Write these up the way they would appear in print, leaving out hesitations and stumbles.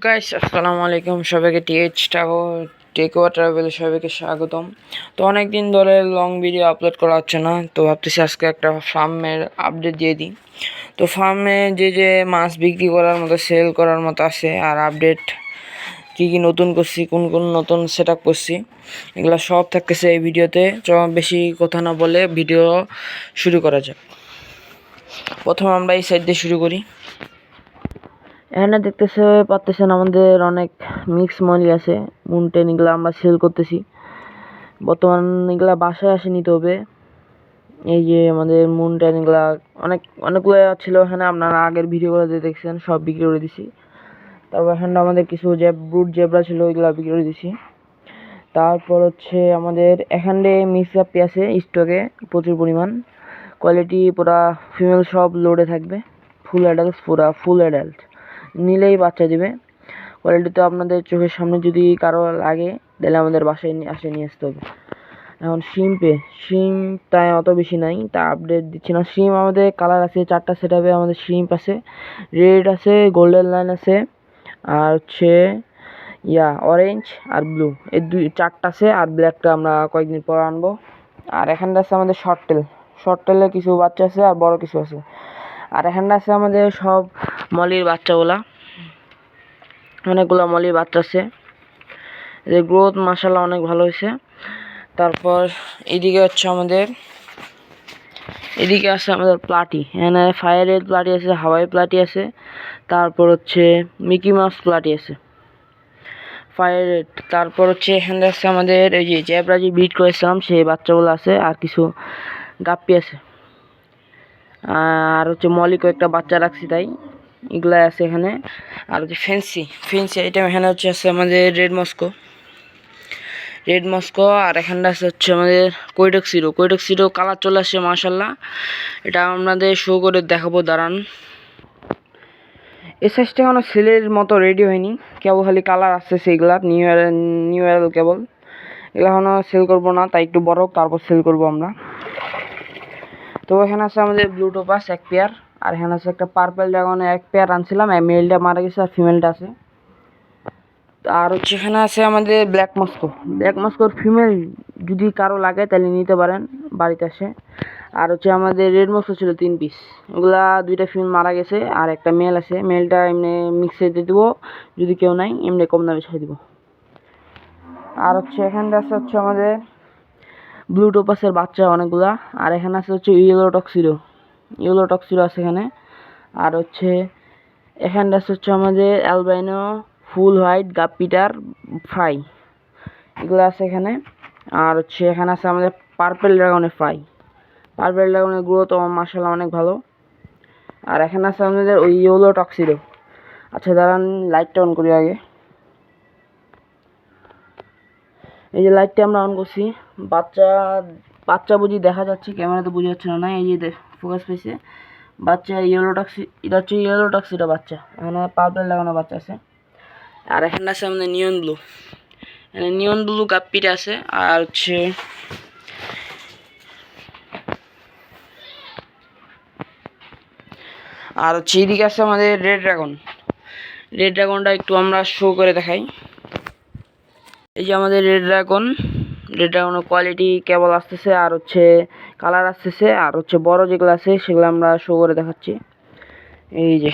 Guys আসসালামু আলাইকুম, সবাইকে টেক ওভার ট্রাভেল সবাইকে স্বাগতম। তো অনেক দিন ধরে লং ভিডিও আপলোড করা হচ্ছে না, তো ভাবতেছি আজকে একটা ফার্মের আপডেট দিয়ে দিই। তো ফার্মে যে মাছ বিক্রি করার মতো, সেল করার মতো আছে, আর আপডেট কী নতুন করছি, কোন নতুন সেট আপ করছি, এগুলো সব থাকতেছে এই ভিডিওতে। বেশি কথা না বলে ভিডিও শুরু করা যাক। প্রথমে আমরা এই সাইড দিয়ে শুরু করি। এখানে পাচ্ছেন আমাদের অনেক মিক্স মলি আছে, মুনটেন, এগুলো আমরা সেল করতেছি। বর্তমান এগুলা বাসায় আসে নিতে হবে। এই যে আমাদের মুনটেন, এগুলা অনেকগুলো ছিল এখানে, আপনারা আগের ভিডিওগুলোতে দেখছেন, সব বিক্রি করে দিছি। তারপর এখানে আমাদের কিছু ব্রুড জেব্রা ছিল, এগুলা বিক্রি করে দিছি। তারপর আমাদের এখানে মিক্স আপি আছে স্টকে প্রচুর পরিমাণ, কোয়ালিটি পুরা ফিমেল সব লোডে থাকবে, ফুল অ্যাডাল্ট, পুরা ফুল অ্যাডাল্ট, নিলেই বাচ্চা দিবে। কোয়ালিটি তো আপনাদের চোখের সামনে, যদি কারো লাগে তাহলে আমাদের বাসায় নিয়ে আসতে হবে। এখন শিমটায় অত বেশি নাই, তা আপডেট দিচ্ছি না। শিম আমাদের কালার আছে 4টা সেট আপে, আমাদের শিম আছে, রেড আছে, গোল্ডেন লাইন আছে, আর অরেঞ্জ আর ব্লু, এই 4টা আছে। আর ব্ল্যাকটা আমরা কয়েকদিন পর আনবো। আর এখানটা আছে আমাদের শর্ট টেলে কিছু বাচ্চা আছে, আর বড় কিছু আছে। আর এখানটা আছে আমাদের সব মলির বাচ্চাগুলা, অনেকগুলো মলির বাচ্চা আছে। এদের গ্রোথ মাশাআল্লাহ অনেক ভালো হয়েছে। তারপর এদিকে আছে আমাদের প্লাটি, এখানে ফায়ারের প্লাটি আছে, হাওয়াই প্লাটি আছে, তারপর মিকি মাউস প্লাটি আছে ফায়ার রেড। তারপর এখানে আছে আমাদের এই যে জেব্রা যে ব্রিড করেছিলাম সেই বাচ্চাগুলো আছে, আর কিছু গাপ্পি আছে, আর মলি কয়েকটা বাচ্চা রাখছি, তাই এগুলা আছে এখানে। আর ফেন্সি আইটেম এখানে আছে আমাদের রেড মস্কো, আর এখানটা আছে আমাদের কৈটক্সিডো কালার চলে আসছে মাশাল্লাহ। এটা আপনাদের শো করে দেখাবো, দাঁড়ান। এই সাইজটা এখনো সেলের মতো রেডি হয়নি, কেবল খালি কালার আসছে সেইগুলা, নিউ ইয়ার কেবল। এগুলো এখনো সেল করবো না, তাই একটু বড়, তারপর সেল করবো আমরা। তো এখানে আছে আমাদের ব্লু টোপাস 1 পেয়ার, আর এখানে আছে একটা পার্পল ড্রাগনের 1 পেয়ার আনছিলাম, মেলটা মারা গেছে আর ফিমেলটা আছে। আর এখানে আছে আমাদের ব্ল্যাক মস্কোর ফিমেল, যদি কারো লাগে তাহলে নিতে পারেন, বাড়িতে আসে। আর আমাদের রেড মস্কো ছিল 3 পিস, ওগুলা 2টা ফিমেল মারা গেছে, আর একটা মেল আছে, মেলটা এমনি মিক্সে দিয়ে দেবো, যদি কেউ নাই এমনি কম দামে ছেড়ে দিব। আর এখানটা আছে আমাদের ব্লু টোপাসের বাচ্চা অনেকগুলা, আর এখানে আছে ইয়েলো টক্সিডো আছে এখানে। আর এখানটা আছে আমাদের অ্যালবাইনো ফুল হোয়াইট গাপ্পিটার ফ্রাই, এগুলো আছে এখানে। আর এখানে আছে আমাদের পার্পেল ড্রাগনের গ্রোথ মাশাআল্লাহ অনেক ভালো। আর এখানে আছে আমাদের ওই ইয়েলো টক্সিডো। আচ্ছা দাঁড়ান, লাইটটা অন করি আগে। এই যে লাইটটা আমরা অন করছি, বাচ্চা বুঝি দেখা যাচ্ছে, ক্যামেরাতে বোঝা যাচ্ছে না, এই যে ফোকাস পেয়েছে বাচ্চা, এটা ইয়েলো টক্সিডো বাচ্চা, এখানে পার্পেল লাগানো বাচ্চা আছে। আর এখানে আছে আমাদের নিয়ন ব্লু গাপ্পিটা আছে। আর এদিকে আছে আমাদের রেড ড্রাগনটা একটু আমরা শো করে দেখাই। এই যে আমাদের রেড ড্রাগনের কোয়ালিটি কেবল আসতেছে, আর কালার আসতেছে, আর বড় যেগুলো আছে সেগুলো আমরা শো করে দেখাচ্ছি। এই যে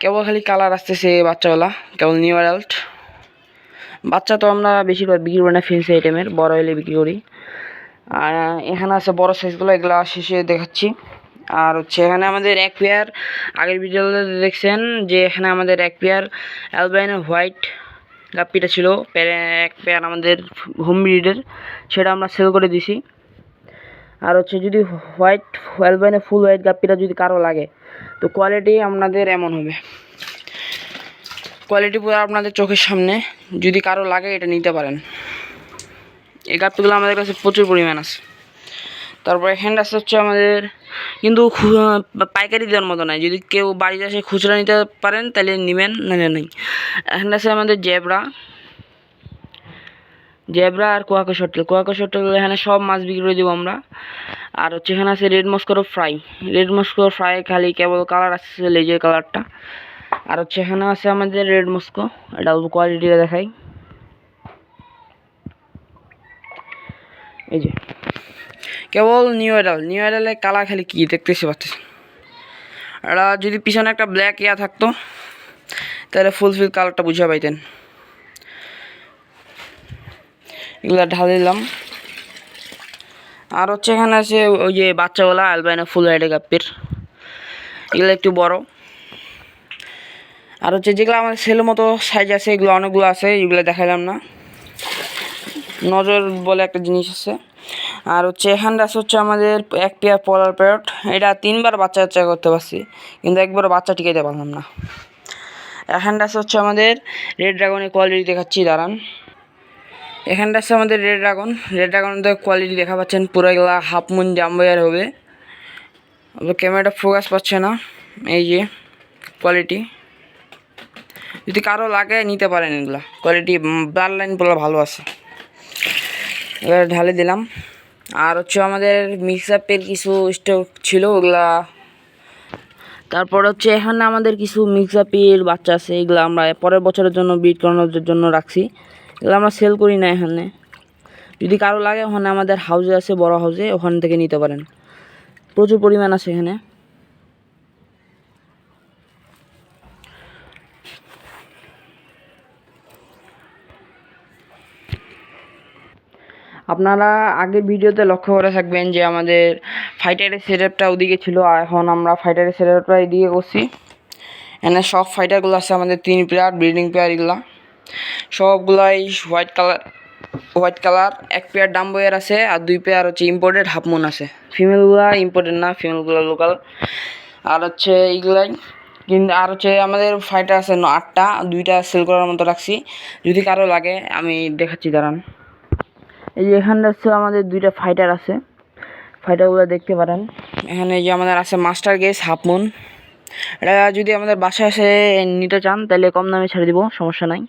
কেবল খালি কালার আসতেছে বাচ্চাগুলা, কেবল নিউ অ্যাডাল্ট বাচ্চা। তো আমরা বেশিরভাগ বিক্রি করি না ফেন্সি আইটেমের, বড় হলে বিক্রি করি। আর এখানে আছে বড় সাইজগুলো, এগুলো শেষে দেখাচ্ছি। আর এখানে আমাদের 1 পেয়ার, আগের ভিডিওতে দেখছেন যে এখানে আমাদের 1 পেয়ার অ্যালবাইনো হোয়াইট গাপ্পিটা ছিল, 1 পেয়ার আমাদের হোম ব্রিডের, সেটা আমরা সেল করে দিছি। আর যদি অ্যালবাইনো ফুল হোয়াইট গাপ্পিটা যদি কারো লাগে, তো কোয়ালিটি আপনাদের এমন হবে, কোয়ালিটি পুরো আপনাদের চোখের সামনে, যদি কারো লাগে এটা নিতে পারেন। এই গাপ্পিগুলো আমাদের কাছে প্রচুর পরিমাণ আছে। তারপর এখানটা আছে আমাদের, কিন্তু পাইকারি দেওয়ার মতো নাই, যদি কেউ বাড়িতে এসে খুচরা নিতে পারেন তাহলে নেবেন, নাহলে নেই। এখানটা আছে আমাদের জেব্রা আর কোয়াকো শর্টেল, এখানে সব মাছ বিক্রি করে দেবো আমরা। আর এখানে আছে রেড মস্কোর ফ্রাই, খালি কেবল কালার আসছে লেজের কালারটা। আর হচ্ছে এখানে আছে আমাদের রেড মস্কো, এটা কোয়ালিটিটা দেখাই। এই যে কেবল নিউ এডালে কালা খালি কি দেখতেছি পাচ্ছি। এটা যদি পিছনে একটা ব্ল্যাক থাকতো তাহলে ফুলফিল কালারটা বুঝে পাইতেন। এগুলো ঢালে দিলাম। আর হচ্ছে এখানে আছে ওই যে বাচ্চাগুলা অ্যালবাইনো ফুল হাইডে গাপ্পির, এগুলো একটু বড়। আর হচ্ছে যেগুলো আমাদের সেলের মতো সাইজ আছে এগুলো অনেকগুলো আছে, এগুলো দেখালাম না। নজর বলে একটা জিনিস আছে। আর হচ্ছে এখানটা হচ্ছে আমাদের এক পেয়ার পলার প্যারট, এটা 3বার বাচ্চা করতে পারছি, কিন্তু একবারও বাচ্চা টিকাইতে পারলাম না। এখানটা হচ্ছে আমাদের রেড ড্রাগনের কোয়ালিটি দেখাচ্ছি, দাঁড়ান। এখানটা আছে আমাদের রেড ড্রাগনের কোয়ালিটি দেখা পাচ্ছেন, পুরো এগুলা হাফ মুন জাম্বয়ার হবে। ক্যামেরাটা ফোকাস পাচ্ছে না। এই যে কোয়ালিটি, যদি কারো লাগে নিতে পারেন, এগুলা কোয়ালিটি ব্লাড লাইন পুরো ভালো আছে। এবার ঢালে দিলাম। আর হচ্ছে আমাদের মিক্স আপের কিছু স্টক ছিল ওগুলা। তারপর হচ্ছে এখানে আমাদের কিছু মিক্স আপের বাচ্চা আছে, এগুলো আমরা পরের বছরের জন্য ব্রিড করানোর জন্য রাখছি। এগুলো আমরা সেল করি না এখানে, যদি কারো লাগে ওখানে আমাদের হাউসে আছে, বড় হাউসে, ওখান থেকে নিতে পারেন, প্রচুর পরিমাণ আছে এখানে। আপনারা আগের ভিডিওতে লক্ষ্য করে থাকবেন যে আমাদের ফাইটারের সেটআপটা ওদিকে ছিল, আর এখন আমরা ফাইটারের সেটআপটা এদিকে করছি। এখানে সব ফাইটারগুলো আছে আমাদের 3 পেয়ার ব্রিডিং পেয়ার, এগুলা সবগুলাই হোয়াইট কালার। 1 পেয়ার ডাম্বয়ার আছে আর 2 পেয়ার হচ্ছে ইম্পোর্টেড হাফ মুন আছে। ফিমেলগুলা ইম্পোর্টেড না, ফিমেলগুলো লোকাল। আর হচ্ছে এইগুলাই কিন্তু। আর হচ্ছে আমাদের ফাইটার আছে 8টা, 2টা সেল করার মতো রাখছি, যদি কারো লাগে আমি দেখাচ্ছি, দাঁড়ান। এই যে এখানে হচ্ছে আমাদের 2টা ফাইটার আছে, ফাইটারগুলো দেখতে পারেন। এখানে যে আমাদের আছে মাস্টার গেস হাফ মুন, এটা যদি আমাদের বাসায় এসে নিতে চান তাহলে কম দামে ছেড়ে দিব, সমস্যা নাই।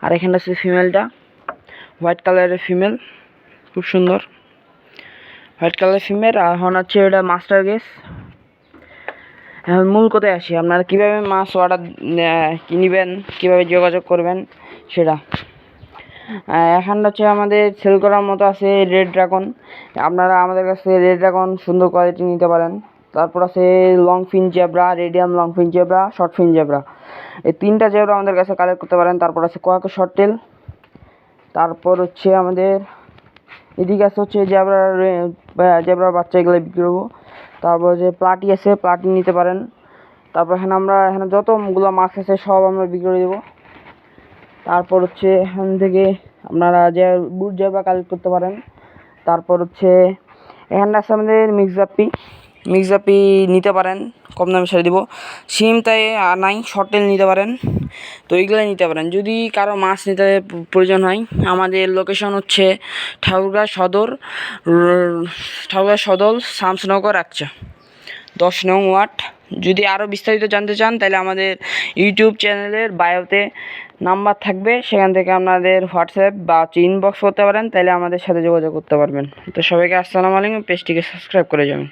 আর এখানটা হচ্ছে ফিমেলটা, হোয়াইট কালারের ফিমেল, খুব সুন্দর হোয়াইট কালারের ফিমেল। আর এখন হচ্ছে এটা মাস্টার গেস। এখন মূল কোথায় আসি, আপনারা কীভাবে মাছ অর্ডার কিনবেন, কীভাবে যোগাযোগ করবেন সেটা। এখানটা হচ্ছে আমাদের সেল করার মতো আছে রেড ড্রাগন, আপনারা আমাদের কাছে রেড ড্রাগন সুন্দর কোয়ালিটি নিতে পারেন। তারপর আছে long fin zebra, radium long fin zebra, short fin zebra, এই 3টা জেব্রা আমাদের কাছে কালেক্ট করতে পারেন। তারপর আছে কোয়াকো শর্ট টেল। তারপর হচ্ছে আমাদের এদিকে আছে হচ্ছে জেব্রার বাচ্চা, এগুলো বিক্রি করবো। তারপর যে প্লাটি আছে, প্লাটি নিতে পারেন। তারপর এখানে যতগুলো মাছ আছে সব আমরা বিক্রি করে দেবো। তারপর হচ্ছে এখান থেকে আপনারা যে বুট জেব্রা কালেক্ট করতে পারেন। তারপর হচ্ছে এখানটা আছে আমাদের মিক্সাপি নিতে পারেন, কম দামে ছেড়ে দিব। সিম তাই নাই, শর্টেল নিতে পারেন, তো এইগুলোই নিতে পারেন যদি কারো মাছ নিতে প্রয়োজন হয়। আমাদের লোকেশন হচ্ছে ঠাকুরগাঁ সদর শামসনগর 10 নং ওয়ার্ড। যদি আরও বিস্তারিত জানতে চান তাহলে আমাদের ইউটিউব চ্যানেলের বায়োতে নাম্বার থাকবে, সেখান থেকে আপনাদের হোয়াটসঅ্যাপ বা ইনবক্স করতে পারেন, তাহলে আমাদের সাথে যোগাযোগ করতে পারবেন। তো সবাইকে আসসালামু আলাইকুম, পেজটিকে সাবস্ক্রাইব করে যাবেন।